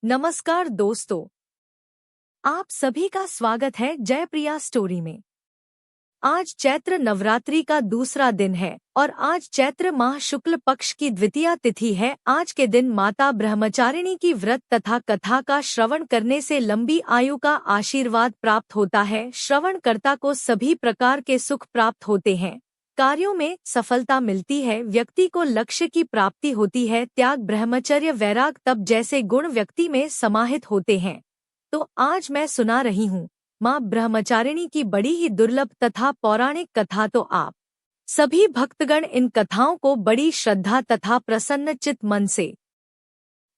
नमस्कार दोस्तों, आप सभी का स्वागत है जयप्रिया स्टोरी में। आज चैत्र नवरात्रि का दूसरा दिन है और आज चैत्र माह शुक्ल पक्ष की द्वितीया तिथि है। आज के दिन माता ब्रह्मचारिणी की व्रत तथा कथा का श्रवण करने से लंबी आयु का आशीर्वाद प्राप्त होता है। श्रवणकर्ता को सभी प्रकार के सुख प्राप्त होते हैं, कार्यों में सफलता मिलती है, व्यक्ति को लक्ष्य की प्राप्ति होती है, त्याग ब्रह्मचर्य वैराग तप जैसे गुण व्यक्ति में समाहित होते हैं। तो आज मैं सुना रही हूँ माँ ब्रह्मचारिणी की बड़ी ही दुर्लभ तथा पौराणिक कथा। तो आप सभी भक्तगण इन कथाओं को बड़ी श्रद्धा तथा प्रसन्नचित मन से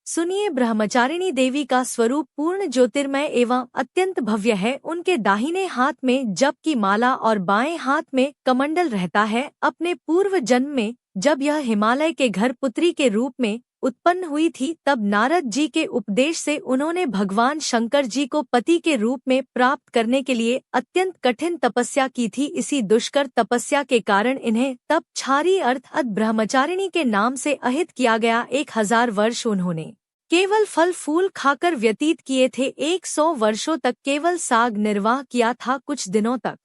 सुनिए। ब्रह्मचारिणी देवी का स्वरूप पूर्ण ज्योतिर्मय एवं अत्यंत भव्य है। उनके दाहिने हाथ में जप की माला और बाएं हाथ में कमंडल रहता है। अपने पूर्व जन्म में जब यह हिमालय के घर पुत्री के रूप में उत्पन्न हुई थी, तब नारद जी के उपदेश से उन्होंने भगवान शंकर जी को पति के रूप में प्राप्त करने के लिए अत्यंत कठिन तपस्या की थी। इसी दुष्कर तपस्या के कारण इन्हें तप छारी अर्थात ब्रह्मचारिणी के नाम से अहित किया गया। 1000 वर्ष उन्होंने केवल फल फूल खाकर व्यतीत किए थे। 100 वर्षों तक केवल साग निर्वाह किया था। कुछ दिनों तक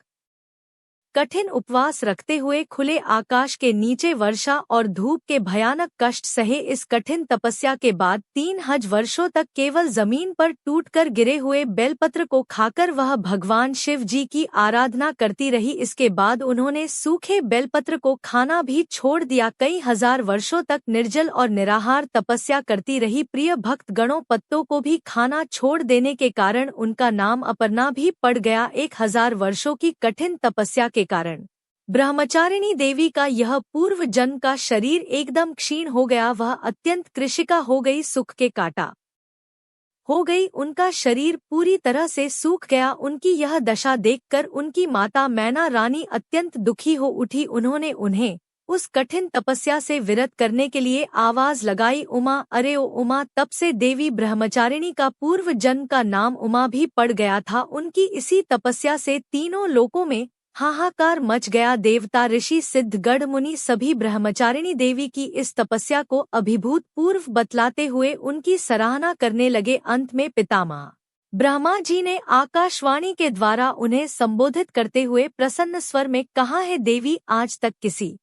कठिन उपवास रखते हुए खुले आकाश के नीचे वर्षा और धूप के भयानक कष्ट सहे। इस कठिन तपस्या के बाद 3 वर्षों तक केवल जमीन पर टूटकर गिरे हुए बेलपत्र को खाकर वह भगवान शिव जी की आराधना करती रही। इसके बाद उन्होंने सूखे बेलपत्र को खाना भी छोड़ दिया। कई हजार वर्षों तक निर्जल और निराहार तपस्या करती रही। प्रिय भक्त गणों, पत्तों को भी खाना छोड़ देने के कारण उनका नाम अपर्णा भी पड़ गया। 1000 वर्षों की कठिन तपस्या के कारण ब्रह्मचारिणी देवी का यह पूर्व जन्म का शरीर एकदम क्षीण हो गया। वह अत्यंत कृशिका हो गई, सुख के काटा हो गई। उनका शरीर पूरी तरह से सूख गया। उनकी यह दशा देखकर उनकी माता मैना रानी अत्यंत दुखी हो उठी। उन्होंने उन्हें उस कठिन तपस्या से विरत करने के लिए आवाज लगाई, उमा, अरे ओ उमा। तब से देवी ब्रह्मचारिणी का पूर्व जन्म का नाम उमा भी पड़ गया था। उनकी इसी तपस्या से तीनों लोकों में हाहाकार मच गया। देवता, ऋषि, सिद्ध, गढ़, मुनि सभी ब्रह्मचारिणी देवी की इस तपस्या को अभिभूत पूर्व बतलाते हुए उनकी सराहना करने लगे। अंत में पितामह ब्रह्मा जी ने आकाशवाणी के द्वारा उन्हें संबोधित करते हुए प्रसन्न स्वर में कहा है, देवी, आज तक किसी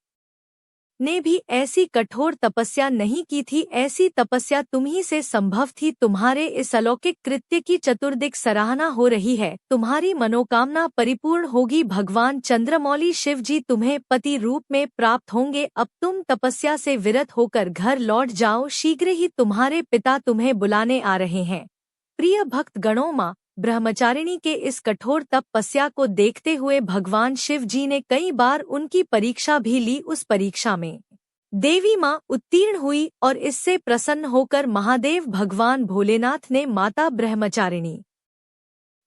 ने भी ऐसी कठोर तपस्या नहीं की थी। ऐसी तपस्या तुम्ही से संभव थी। तुम्हारे इस अलौकिक कृत्य की चतुर्दिक सराहना हो रही है। तुम्हारी मनोकामना परिपूर्ण होगी। भगवान चंद्रमौली शिव जी तुम्हें पति रूप में प्राप्त होंगे। अब तुम तपस्या से विरत होकर घर लौट जाओ। शीघ्र ही तुम्हारे पिता तुम्हें बुलाने आ रहे हैं। प्रिय भक्त गणों, मां ब्रह्मचारिणी के इस कठोर तपस्या को देखते हुए भगवान शिव जी ने कई बार उनकी परीक्षा भी ली। उस परीक्षा में देवी मां उत्तीर्ण हुई और इससे प्रसन्न होकर महादेव भगवान भोलेनाथ ने माता ब्रह्मचारिणी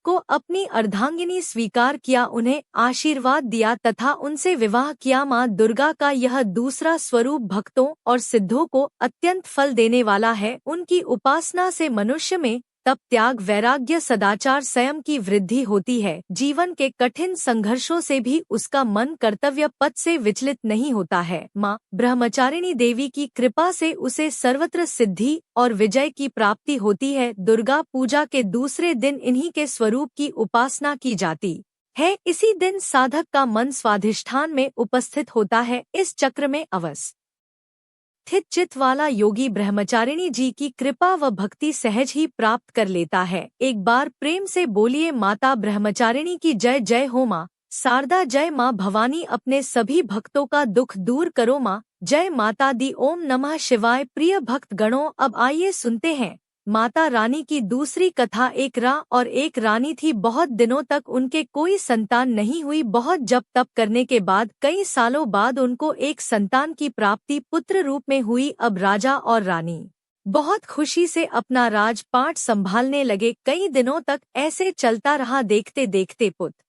को अपनी अर्धांगिनी स्वीकार किया, उन्हें आशीर्वाद दिया तथा उनसे विवाह किया। मां दुर्गा का यह दूसरा स्वरूप भक्तों और सिद्धों को अत्यंत फल देने वाला है। उनकी उपासना से मनुष्य में तप, त्याग, वैराग्य, सदाचार, संयम की वृद्धि होती है। जीवन के कठिन संघर्षों से भी उसका मन कर्तव्य पथ से विचलित नहीं होता है। माँ ब्रह्मचारिणी देवी की कृपा से उसे सर्वत्र सिद्धि और विजय की प्राप्ति होती है। दुर्गा पूजा के दूसरे दिन इन्हीं के स्वरूप की उपासना की जाती है। इसी दिन साधक का मन स्वाधिष्ठान में उपस्थित होता है। इस चक्र में अवस्थित चित्त वाला योगी ब्रह्मचारिणी जी की कृपा व भक्ति सहज ही प्राप्त कर लेता है। एक बार प्रेम से बोलिए, माता ब्रह्मचारिणी की जय जय हो। माँ शारदा जय। माँ भवानी अपने सभी भक्तों का दुख दूर करो। माँ जय माता दी। ओम नमः शिवाय। प्रिय भक्त गणों, अब आइए सुनते हैं माता रानी की दूसरी कथा। एक और एक रानी थी। बहुत दिनों तक उनके कोई संतान नहीं हुई। बहुत जप तप करने के बाद कई सालों बाद उनको एक संतान की प्राप्ति पुत्र रूप में हुई। अब राजा और रानी बहुत खुशी से अपना राजपाट संभालने लगे। कई दिनों तक ऐसे चलता रहा। देखते देखते पुत्र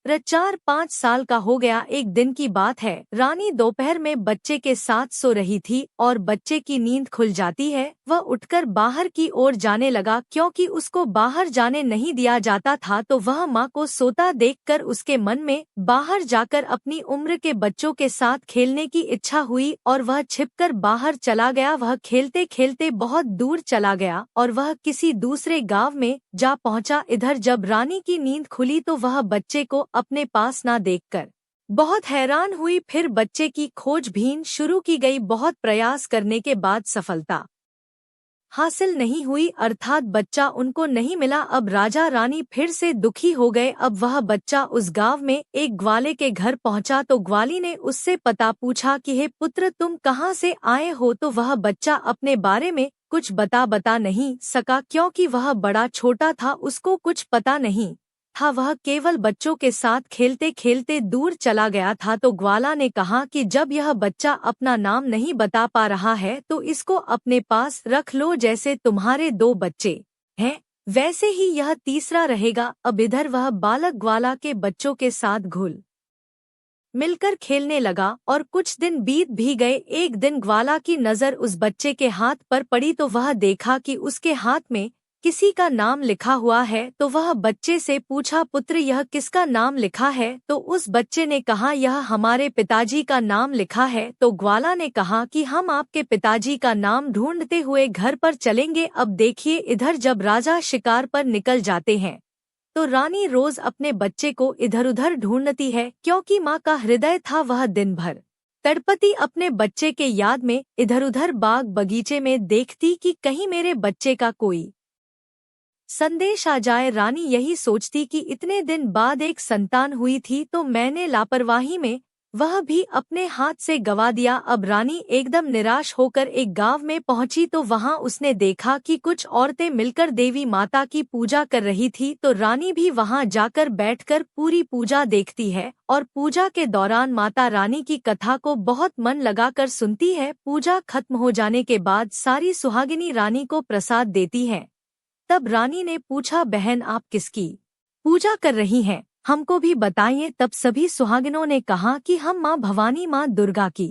4-5 साल का हो गया। एक दिन की बात है, रानी दोपहर में बच्चे के साथ सो रही थी और बच्चे की नींद खुल जाती है। वह उठकर बाहर की ओर जाने लगा। क्योंकि उसको बाहर जाने नहीं दिया जाता था तो वह माँ को सोता देखकर उसके मन में बाहर जाकर अपनी उम्र के बच्चों के साथ खेलने की इच्छा हुई और वह छिपकर बाहर चला गया। वह खेलते खेलते बहुत दूर चला गया और वह किसी दूसरे गांव में जा पहुंचा। इधर जब रानी की नींद खुली तो वह बच्चे को अपने पास ना देखकर बहुत हैरान हुई। फिर बच्चे की खोजबीन शुरू की गई। बहुत प्रयास करने के बाद सफलता हासिल नहीं हुई, अर्थात बच्चा उनको नहीं मिला। अब राजा रानी फिर से दुखी हो गए। अब वह बच्चा उस गांव में एक ग्वाले के घर पहुंचा तो ग्वाली ने उससे पता पूछा कि हे पुत्र, तुम कहाँ से आए हो। तो वह बच्चा अपने बारे में कुछ बता नहीं सका क्योंकि वह बड़ा छोटा था, उसको कुछ पता नहीं था। वह केवल बच्चों के साथ खेलते खेलते दूर चला गया था। तो ग्वाला ने कहा कि जब यह बच्चा अपना नाम नहीं बता पा रहा है तो इसको अपने पास रख लो। जैसे तुम्हारे 2 बच्चे हैं वैसे ही यह तीसरा रहेगा। अब इधर वह बालक ग्वाला के बच्चों के साथ घुल मिलकर खेलने लगा और कुछ दिन बीत भी गए। एक दिन ग्वाला की नज़र उस बच्चे के हाथ पर पड़ी तो वह देखा कि उसके हाथ में किसी का नाम लिखा हुआ है। तो वह बच्चे से पूछा, पुत्र यह किसका नाम लिखा है। तो उस बच्चे ने कहा, यह हमारे पिताजी का नाम लिखा है। तो ग्वाला ने कहा कि हम आपके पिताजी का नाम ढूंढते हुए घर पर चलेंगे। अब देखिए, इधर जब राजा शिकार पर निकल जाते हैं तो रानी रोज अपने बच्चे को इधर उधर ढूंढती है क्योंकि माँ का हृदय था वह दिन भर तड़पती अपने बच्चे के याद में इधर उधर बाग बगीचे में देखती कि कहीं मेरे बच्चे का कोई संदेश आ जाए। रानी यही सोचती कि इतने दिन बाद एक संतान हुई थी तो मैंने लापरवाही में वह भी अपने हाथ से गवा दिया। अब रानी एकदम निराश होकर एक गांव में पहुंची तो वहां उसने देखा कि कुछ औरतें मिलकर देवी माता की पूजा कर रही थी। तो रानी भी वहां जाकर बैठकर पूरी पूजा देखती है और पूजा के दौरान माता रानी की कथा को बहुत मन लगाकर सुनती है। पूजा खत्म हो जाने के बाद सारी सुहागिनी रानी को प्रसाद देती हैं। तब रानी ने पूछा, बहन आप किसकी पूजा कर रही हैं, हमको भी बताइए। तब सभी सुहागिनों ने कहा कि हम माँ भवानी माँ दुर्गा की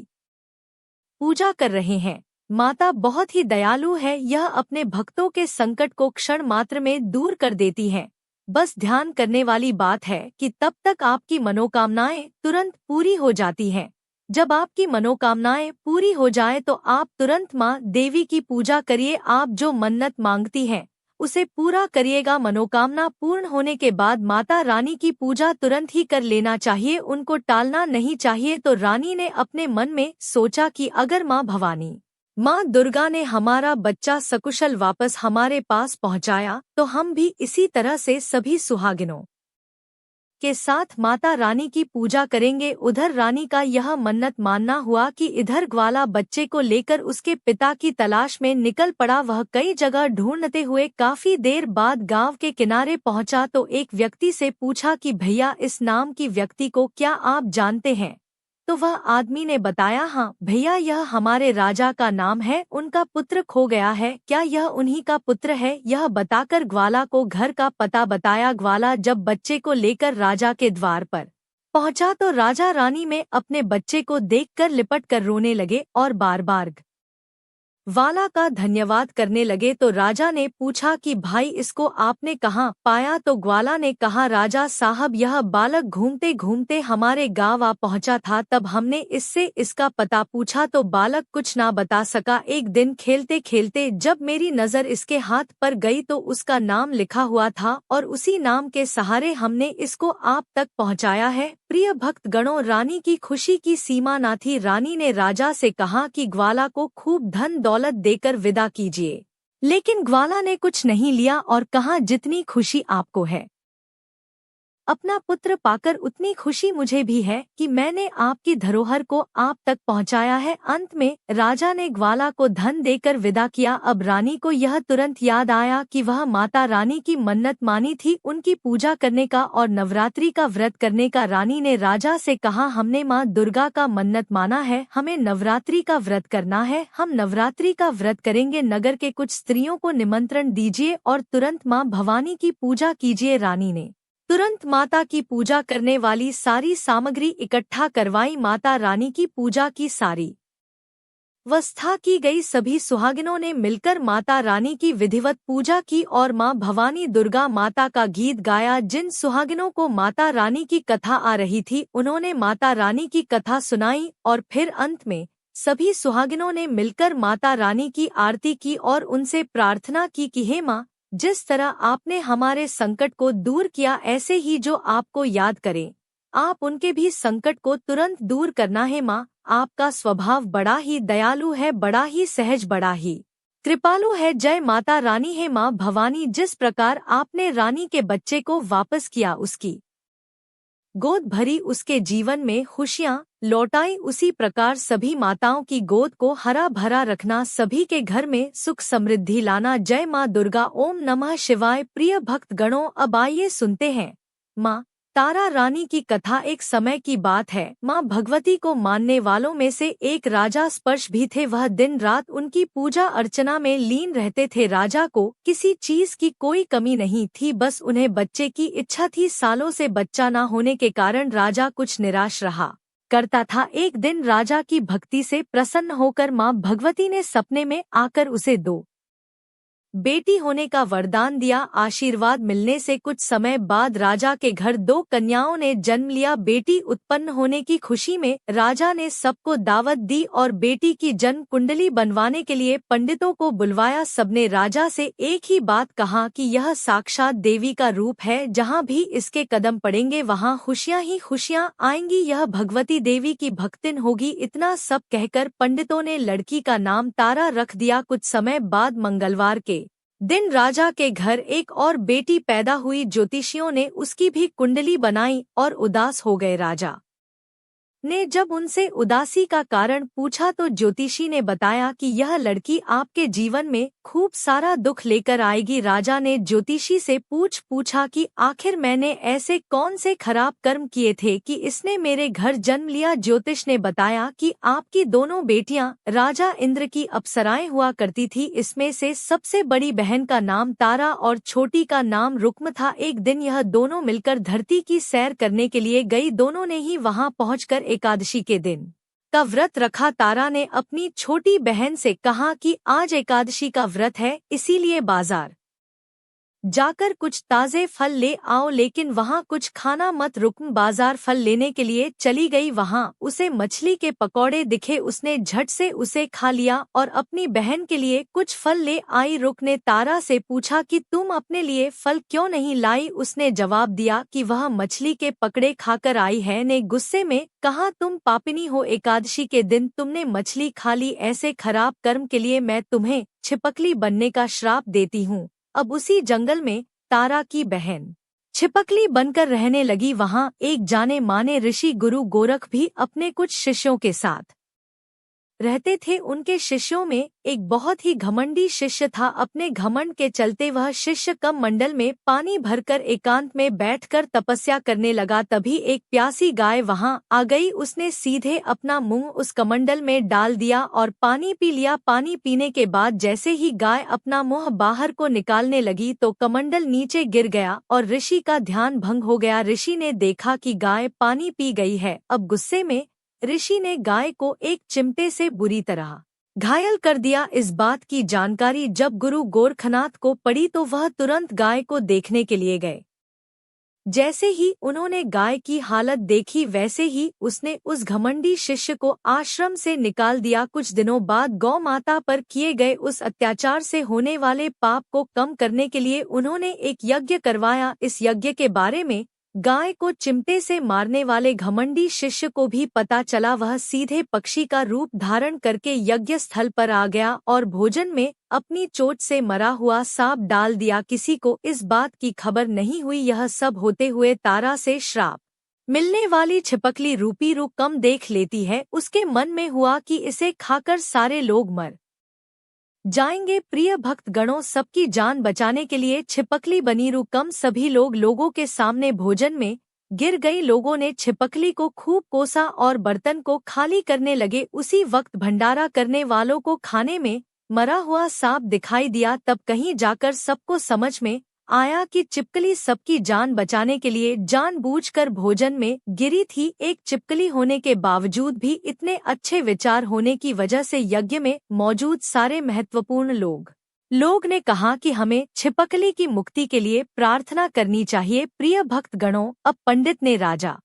पूजा कर रहे हैं। माता बहुत ही दयालु है, यह अपने भक्तों के संकट को क्षण मात्र में दूर कर देती हैं। बस ध्यान करने वाली बात है कि तब तक आपकी मनोकामनाएं तुरंत पूरी हो जाती हैं। जब आपकी मनोकामनाएं पूरी हो जाए तो आप तुरंत माँ देवी की पूजा करिए। आप जो मन्नत मांगती हैं उसे पूरा करिएगा। मनोकामना पूर्ण होने के बाद माता रानी की पूजा तुरंत ही कर लेना चाहिए, उनको टालना नहीं चाहिए। तो रानी ने अपने मन में सोचा कि अगर माँ भवानी माँ दुर्गा ने हमारा बच्चा सकुशल वापस हमारे पास पहुँचाया तो हम भी इसी तरह से सभी सुहागिनों के साथ माता रानी की पूजा करेंगे। उधर रानी का यह मन्नत मानना हुआ कि इधर ग्वाला बच्चे को लेकर उसके पिता की तलाश में निकल पड़ा। वह कई जगह ढूंढते हुए काफी देर बाद गांव के किनारे पहुंचा तो एक व्यक्ति से पूछा कि भैया इस नाम की व्यक्ति को क्या आप जानते हैं। तो वह आदमी ने बताया, हाँ भैया यह हमारे राजा का नाम है, उनका पुत्र खो गया है, क्या यह उन्हीं का पुत्र है। यह बताकर ग्वाला को घर का पता बताया। ग्वाला जब बच्चे को लेकर राजा के द्वार पर पहुंचा तो राजा रानी में अपने बच्चे को देखकर लिपट कर रोने लगे और बार बार वाला का धन्यवाद करने लगे। तो राजा ने पूछा कि भाई इसको आपने कहाँ पाया। तो ग्वाला ने कहा, राजा साहब यह बालक घूमते घूमते हमारे गांव आ पहुंचा था, तब हमने इससे इसका पता पूछा तो बालक कुछ ना बता सका। एक दिन खेलते खेलते जब मेरी नज़र इसके हाथ पर गई तो उसका नाम लिखा हुआ था और उसी नाम के सहारे हमने इसको आप तक पहुँचाया है। प्रिय भक्त गणों, रानी की खुशी की सीमा न थी। रानी ने राजा से कहा कि ग्वाला को खूब धन दौलत देकर विदा कीजिए, लेकिन ग्वाला ने कुछ नहीं लिया और कहा, जितनी खुशी आपको है अपना पुत्र पाकर उतनी खुशी मुझे भी है कि मैंने आपकी धरोहर को आप तक पहुंचाया है। अंत में राजा ने ग्वाला को धन देकर विदा किया। अब रानी को यह तुरंत याद आया कि वह माता रानी की मन्नत मानी थी उनकी पूजा करने का और नवरात्रि का व्रत करने का। रानी ने राजा से कहा, हमने माँ दुर्गा का मन्नत माना है, हमें नवरात्रि का व्रत करना है, हम नवरात्रि का व्रत करेंगे। नगर के कुछ स्त्रियों को निमंत्रण दीजिए और तुरंत माँ भवानी की पूजा कीजिए। रानी ने तुरंत माता की पूजा करने वाली सारी सामग्री इकट्ठा करवाई। माता रानी की पूजा की सारी व्यवस्था की गई। सभी सुहागिनों ने मिलकर माता रानी की विधिवत पूजा की और मां भवानी दुर्गा माता का गीत गाया। जिन सुहागिनों को माता रानी की कथा आ रही थी उन्होंने माता रानी की कथा सुनाई और फिर अंत में सभी सुहागिनों ने मिलकर माता रानी की आरती की और उनसे प्रार्थना की कि हे मां, जिस तरह आपने हमारे संकट को दूर किया ऐसे ही जो आपको याद करें आप उनके भी संकट को तुरंत दूर करना है। मां, आपका स्वभाव बड़ा ही दयालु है, बड़ा ही सहज, बड़ा ही कृपालु है। जय माता रानी। है मां भवानी, जिस प्रकार आपने रानी के बच्चे को वापस किया, उसकी गोद भरी, उसके जीवन में खुशियां लौटाई, उसी प्रकार सभी माताओं की गोद को हरा भरा रखना, सभी के घर में सुख समृद्धि लाना। जय मां दुर्गा। ओम नमः शिवाय। प्रिय भक्त गणों, अब आइए सुनते हैं मां तारा रानी की कथा। एक समय की बात है, मां भगवती को मानने वालों में से एक राजा स्पर्श भी थे। वह दिन रात उनकी पूजा अर्चना में लीन रहते थे। राजा को किसी चीज की कोई कमी नहीं थी, बस उन्हें बच्चे की इच्छा थी। सालों से बच्चा न होने के कारण राजा कुछ निराश रहा करता था। एक दिन राजा की भक्ति से प्रसन्न होकर मां भगवती ने सपने में आकर उसे दो बेटी होने का वरदान दिया। आशीर्वाद मिलने से कुछ समय बाद राजा के घर दो कन्याओं ने जन्म लिया। बेटी उत्पन्न होने की खुशी में राजा ने सबको दावत दी और बेटी की जन्म कुंडली बनवाने के लिए पंडितों को बुलवाया। सबने राजा से एक ही बात कहा कि यह साक्षात देवी का रूप है, जहाँ भी इसके कदम पड़ेंगे वहाँ खुशियाँ ही खुशियाँ आएंगी, यह भगवती देवी की भक्तिन होगी। इतना सब कहकर पंडितों ने लड़की का नाम तारा रख दिया। कुछ समय बाद मंगलवार के दिन राजा के घर एक और बेटी पैदा हुई। ज्योतिषियों ने उसकी भी कुंडली बनाई और उदास हो गए। राजा ने जब उनसे उदासी का कारण पूछा तो ज्योतिषी ने बताया कि यह लड़की आपके जीवन में खूब सारा दुख लेकर आएगी। राजा ने ज्योतिषी से पूछा कि आखिर मैंने ऐसे कौन से खराब कर्म किए थे कि इसने मेरे घर जन्म लिया। ज्योतिष ने बताया कि आपकी दोनों बेटियां राजा इंद्र की अप्सराएं हुआ करती थी। इसमें से सबसे बड़ी बहन का नाम तारा और छोटी का नाम रुक्म था। एक दिन यह दोनों मिलकर धरती की सैर करने के लिए गई। दोनों ने ही वहां पहुंचकर एकादशी के दिन का व्रत रखा। तारा ने अपनी छोटी बहन से कहा कि आज एकादशी का व्रत है, इसीलिए बाजार जाकर कुछ ताजे फल ले आओ, लेकिन वहाँ कुछ खाना मत। रुक्म बाजार फल लेने के लिए चली गई। वहाँ उसे मछली के पकौड़े दिखे, उसने झट से उसे खा लिया और अपनी बहन के लिए कुछ फल ले आई। रुक ने तारा से पूछा कि तुम अपने लिए फल क्यों नहीं लाई। उसने जवाब दिया कि वह मछली के पकड़े खाकर आई है। ने गुस्से में कहा, तुम पापिनी हो, एकादशी के दिन तुमने मछली खा ली, ऐसे खराब कर्म के लिए मैं तुम्हें छिपकली बनने का श्राप देती हूँ। अब उसी जंगल में तारा की बहन छिपकली बनकर रहने लगी। वहां एक जाने माने ऋषि गुरु गोरख भी अपने कुछ शिष्यों के साथ रहते थे। उनके शिष्यों में एक बहुत ही घमंडी शिष्य था। अपने घमंड के चलते वह शिष्य कमंडल में पानी भरकर एकांत में बैठकर तपस्या करने लगा। तभी एक प्यासी गाय वहां आ गई। उसने सीधे अपना मुंह उस कमंडल में डाल दिया और पानी पी लिया। पानी पीने के बाद जैसे ही गाय अपना मुंह बाहर को निकालने लगी तो कमंडल नीचे गिर गया और ऋषि का ध्यान भंग हो गया। ऋषि ने देखा कि गाय पानी पी गई है। अब गुस्से में ऋषि ने गाय को एक चिमटे से बुरी तरह घायल कर दिया। इस बात की जानकारी जब गुरु गोरखनाथ को पड़ी तो वह तुरंत गाय को देखने के लिए गए। जैसे ही उन्होंने गाय की हालत देखी वैसे ही उसने उस घमंडी शिष्य को आश्रम से निकाल दिया। कुछ दिनों बाद गौ माता पर किए गए उस अत्याचार से होने वाले पाप को कम करने के लिए उन्होंने एक यज्ञ करवाया। इस यज्ञ के बारे में गाय को चिमटे से मारने वाले घमंडी शिष्य को भी पता चला। वह सीधे पक्षी का रूप धारण करके यज्ञ स्थल पर आ गया और भोजन में अपनी चोट से मरा हुआ सांप डाल दिया। किसी को इस बात की खबर नहीं हुई। यह सब होते हुए तारा से श्राप मिलने वाली छिपकली रूपी रूप कम देख लेती है। उसके मन में हुआ कि इसे खाकर सारे लोग मर जाएंगे। प्रिय भक्त गणों, सबकी जान बचाने के लिए छिपकली बनी रुकम सभी लोगों के सामने भोजन में गिर गई। लोगों ने छिपकली को खूब कोसा और बर्तन को खाली करने लगे। उसी वक्त भंडारा करने वालों को खाने में मरा हुआ सांप दिखाई दिया। तब कहीं जाकर सबको समझ में आया कि छिपकली सबकी जान बचाने के लिए जानबूझकर भोजन में गिरी थी। एक छिपकली होने के बावजूद भी इतने अच्छे विचार होने की वजह से यज्ञ में मौजूद सारे महत्वपूर्ण लोग ने कहा कि हमें छिपकली की मुक्ति के लिए प्रार्थना करनी चाहिए। प्रिय भक्त गणों, अब पंडित ने राजा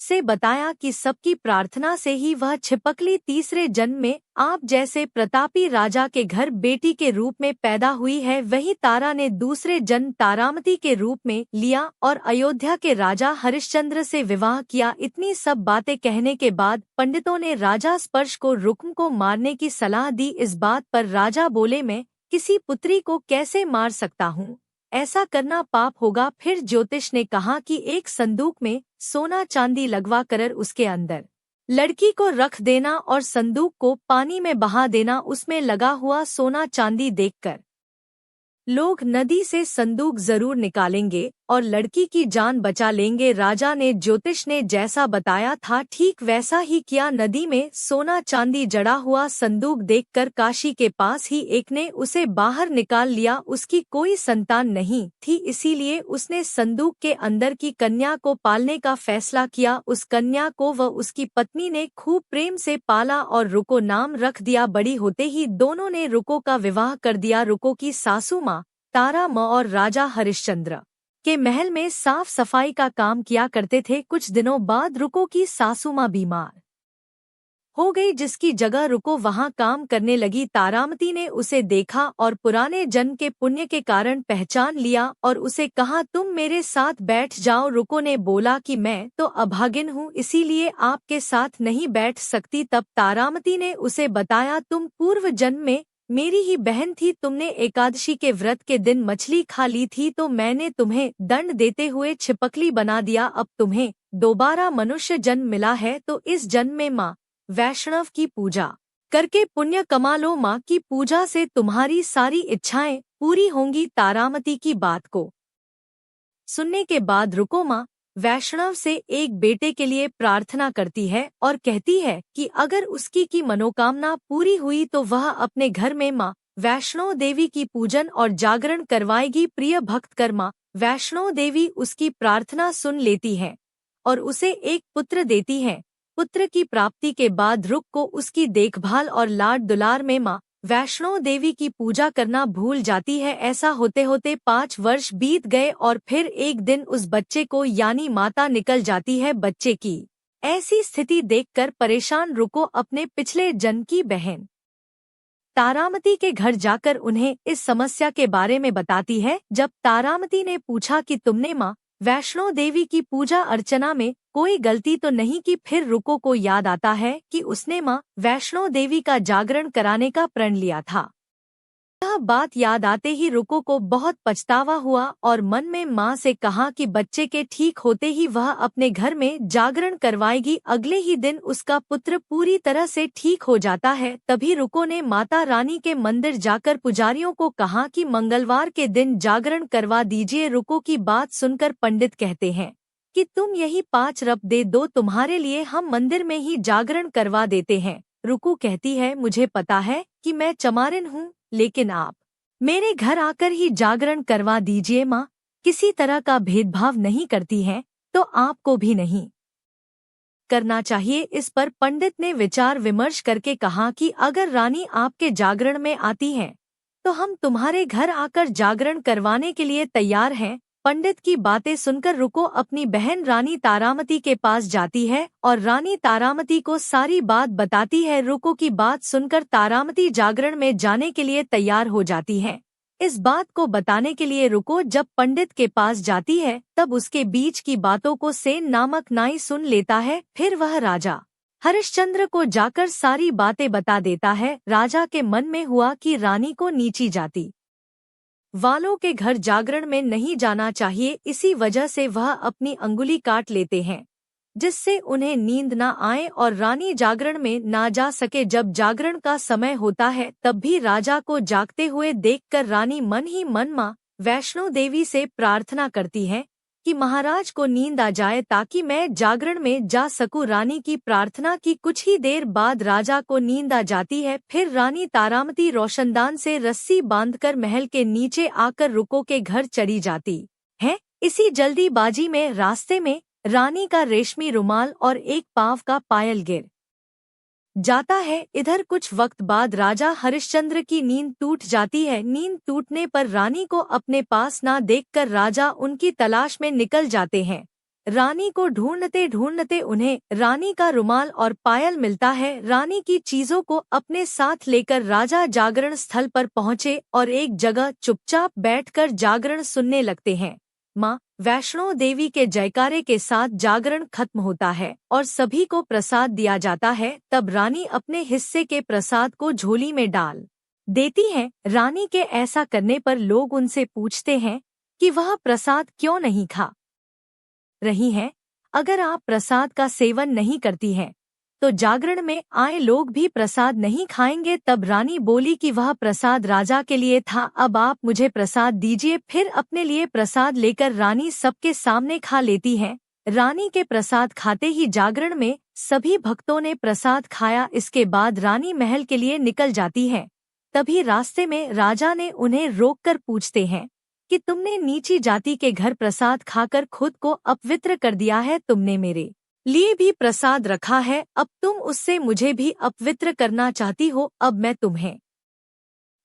से बताया कि सबकी प्रार्थना से ही वह छिपकली तीसरे जन्म में आप जैसे प्रतापी राजा के घर बेटी के रूप में पैदा हुई है। वही तारा ने दूसरे जन्म तारामती के रूप में लिया और अयोध्या के राजा हरिश्चंद्र से विवाह किया। इतनी सब बातें कहने के बाद पंडितों ने राजा स्पर्श को रुक्म को मारने की सलाह दी। इस बात पर राजा बोले, मैं किसी पुत्री को कैसे मार सकता हूँ, ऐसा करना पाप होगा। फिर ज्योतिष ने कहा कि एक संदूक में सोना चांदी लगवा कर उसके अंदर लड़की को रख देना और संदूक को पानी में बहा देना। उसमें लगा हुआ सोना चांदी देखकर लोग नदी से संदूक जरूर निकालेंगे और लड़की की जान बचा लेंगे। राजा ने ज्योतिष ने जैसा बताया था ठीक वैसा ही किया। नदी में सोना चांदी जड़ा हुआ संदूक देखकर काशी के पास ही एक ने उसे बाहर निकाल लिया। उसकी कोई संतान नहीं थी, इसीलिए उसने संदूक के अंदर की कन्या को पालने का फैसला किया। उस कन्या को वह उसकी पत्नी ने खूब प्रेम से पाला और रुको नाम रख दिया। बड़ी होते ही दोनों ने रुको का विवाह कर दिया। रुको की सासू माँ तारा माँ और राजा हरिश्चंद्र के महल में साफ सफाई का काम किया करते थे। कुछ दिनों बाद रुको की सासू माँ बीमार हो गई, जिसकी जगह रुको वहां काम करने लगी। तारामती ने उसे देखा और पुराने जन्म के पुण्य के कारण पहचान लिया और उसे कहा, तुम मेरे साथ बैठ जाओ। रुको ने बोला कि मैं तो अभागिन हूँ, इसीलिए आपके साथ नहीं बैठ सकती। तब तारामती ने उसे बताया, तुम पूर्व जन्म में मेरी ही बहन थी, तुमने एकादशी के व्रत के दिन मछली खा ली थी, तो मैंने तुम्हें दंड देते हुए छिपकली बना दिया। अब तुम्हें दोबारा मनुष्य जन्म मिला है, तो इस जन्म में माँ वैष्णव की पूजा करके पुण्य कमा लो। माँ की पूजा से तुम्हारी सारी इच्छाएं पूरी होंगी। तारामती की बात को सुनने के बाद रुको माँ वैष्णव से एक बेटे के लिए प्रार्थना करती है और कहती है कि अगर उसकी की मनोकामना पूरी हुई तो वह अपने घर में माँ वैष्णो देवी की पूजन और जागरण करवाएगी। प्रिय भक्त कर माँ वैष्णो देवी उसकी प्रार्थना सुन लेती है और उसे एक पुत्र देती है। पुत्र की प्राप्ति के बाद रुक को उसकी देखभाल और लाड दुलार में माँ वैष्णो देवी की पूजा करना भूल जाती है। ऐसा होते होते 5 वर्ष बीत गए और फिर एक दिन उस बच्चे को यानी माता निकल जाती है। बच्चे की ऐसी स्थिति देखकर परेशान रुको अपने पिछले जन्म की बहन तारामती के घर जाकर उन्हें इस समस्या के बारे में बताती है। जब तारामती ने पूछा कि तुमने माँ वैष्णो देवी की पूजा अर्चना में कोई गलती तो नहीं की, फिर रुको को याद आता है कि उसने माँ वैष्णो देवी का जागरण कराने का प्रण लिया था। यह बात याद आते ही रुको को बहुत पछतावा हुआ और मन में माँ से कहा कि बच्चे के ठीक होते ही वह अपने घर में जागरण करवाएगी। अगले ही दिन उसका पुत्र पूरी तरह से ठीक हो जाता है। तभी रुको ने माता रानी के मंदिर जाकर पुजारियों को कहा कि मंगलवार के दिन जागरण करवा दीजिए। रुको की बात सुनकर पंडित कहते हैं कि तुम यही 5 रप दे दो, तुम्हारे लिए हम मंदिर में ही जागरण करवा देते हैं। रुको कहती है, मुझे पता है कि मैं चमारिन हूँ, लेकिन आप मेरे घर आकर ही जागरण करवा दीजिए। माँ किसी तरह का भेदभाव नहीं करती हैं, तो आपको भी नहीं करना चाहिए। इस पर पंडित ने विचार विमर्श करके कहा कि अगर रानी आपके जागरण में आती हैं, तो हम तुम्हारे घर आकर जागरण करवाने के लिए तैयार हैं। पंडित की बातें सुनकर रुको अपनी बहन रानी तारामती के पास जाती है और रानी तारामती को सारी बात बताती है। रुको की बात सुनकर तारामती जागरण में जाने के लिए तैयार हो जाती है। इस बात को बताने के लिए रुको जब पंडित के पास जाती है, तब उसके बीच की बातों को सेन नामक नाई सुन लेता है। फिर वह राजा हरिश्चंद्र को जाकर सारी बातें बता देता है। राजा के मन में हुआ कि रानी को नीची जाति वालों के घर जागरण में नहीं जाना चाहिए, इसी वजह से वह अपनी अंगुली काट लेते हैं, जिससे उन्हें नींद न आए और रानी जागरण में ना जा सके। जब जागरण का समय होता है, तब भी राजा को जागते हुए देखकर रानी मन ही मन माँ वैष्णो देवी से प्रार्थना करती है कि महाराज को नींद आ जाए ताकि मैं जागरण में जा सकूं। रानी की प्रार्थना की कुछ ही देर बाद राजा को नींद आ जाती है। फिर रानी तारामती रोशनदान से रस्सी बांधकर महल के नीचे आकर रुको के घर चली जाती है। इसी जल्दीबाजी में रास्ते में रानी का रेशमी रुमाल और एक पाँव का पायल गिर जाता है। इधर कुछ वक्त बाद राजा हरिश्चंद्र की नींद टूट जाती है। नींद टूटने पर रानी को अपने पास ना देखकर राजा उनकी तलाश में निकल जाते हैं। रानी को ढूंढते ढूंढते उन्हें रानी का रुमाल और पायल मिलता है। रानी की चीजों को अपने साथ लेकर राजा जागरण स्थल पर पहुंचे और एक जगह चुपचाप बैठकर जागरण सुनने लगते हैं। माँ वैष्णो देवी के जयकारे के साथ जागरण खत्म होता है और सभी को प्रसाद दिया जाता है। तब रानी अपने हिस्से के प्रसाद को झोली में डाल देती हैं। रानी के ऐसा करने पर लोग उनसे पूछते हैं कि वह प्रसाद क्यों नहीं खा रही हैं। अगर आप प्रसाद का सेवन नहीं करती हैं तो जागरण में आए लोग भी प्रसाद नहीं खाएंगे। तब रानी बोली कि वह प्रसाद राजा के लिए था, अब आप मुझे प्रसाद दीजिए। फिर अपने लिए प्रसाद लेकर रानी सबके सामने खा लेती हैं। रानी के प्रसाद खाते ही जागरण में सभी भक्तों ने प्रसाद खाया। इसके बाद रानी महल के लिए निकल जाती है। तभी रास्ते में राजा ने उन्हें रोककर पूछते हैं कि तुमने नीची जाति के घर प्रसाद खाकर खुद को अपवित्र कर दिया है। तुमने मेरे लिए भी प्रसाद रखा है, अब तुम उससे मुझे भी अपवित्र करना चाहती हो। अब मैं तुम्हें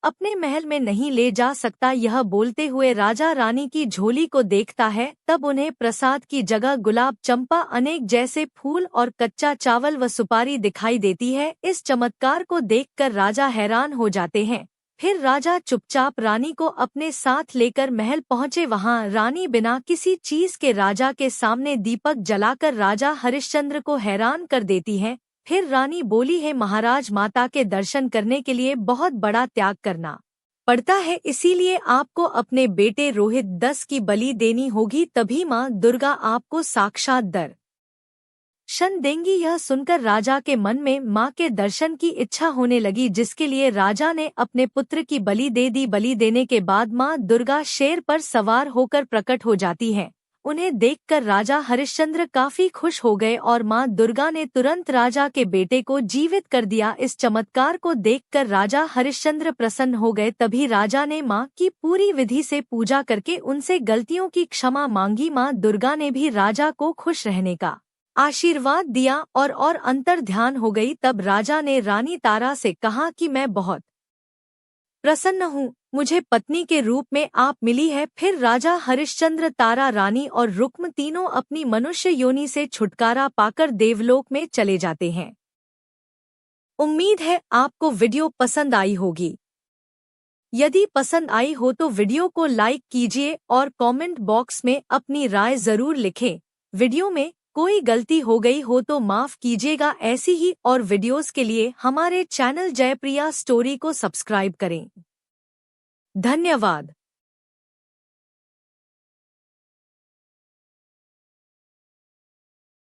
अपने महल में नहीं ले जा सकता। यह बोलते हुए राजा रानी की झोली को देखता है। तब उन्हें प्रसाद की जगह गुलाब, चंपा, अनेक जैसे फूल और कच्चा चावल व सुपारी दिखाई देती है। इस चमत्कार को देखकर राजा हैरान हो जाते हैं। फिर राजा चुपचाप रानी को अपने साथ लेकर महल पहुंचे। वहां रानी बिना किसी चीज के राजा के सामने दीपक जलाकर राजा हरिश्चंद्र को हैरान कर देती है। फिर रानी बोली है, महाराज, माता के दर्शन करने के लिए बहुत बड़ा त्याग करना पड़ता है, इसीलिए आपको अपने बेटे रोहित 10 की बलि देनी होगी, तभी माँ दुर्गा आपको साक्षात दर्शन देंगी। यह सुनकर राजा के मन में माँ के दर्शन की इच्छा होने लगी, जिसके लिए राजा ने अपने पुत्र की बलि दे दी। बलि देने के बाद माँ दुर्गा शेर पर सवार होकर प्रकट हो जाती हैं। उन्हें देखकर राजा हरिश्चंद्र काफी खुश हो गए और माँ दुर्गा ने तुरंत राजा के बेटे को जीवित कर दिया। इस चमत्कार को देखकर राजा हरिश्चंद्र प्रसन्न हो गए। तभी राजा ने माँ की पूरी विधि से पूजा करके उनसे गलतियों की क्षमा मांगी। माँ दुर्गा ने भी राजा को खुश रहने का आशीर्वाद दिया और अंतर ध्यान हो गई। तब राजा ने रानी तारा से कहा कि मैं बहुत प्रसन्न हूँ, मुझे पत्नी के रूप में आप मिली है। फिर राजा हरिश्चंद्र, तारा रानी और रुक्म तीनों अपनी मनुष्य योनि से छुटकारा पाकर देवलोक में चले जाते हैं। उम्मीद है आपको वीडियो पसंद आई होगी। यदि पसंद आई हो तो वीडियो को लाइक कीजिए और कमेंट बॉक्स में अपनी राय जरूर लिखें। वीडियो में कोई गलती हो गई हो तो माफ कीजिएगा। ऐसी ही और वीडियोस के लिए हमारे चैनल जयप्रिया स्टोरी को सब्सक्राइब करें। धन्यवाद।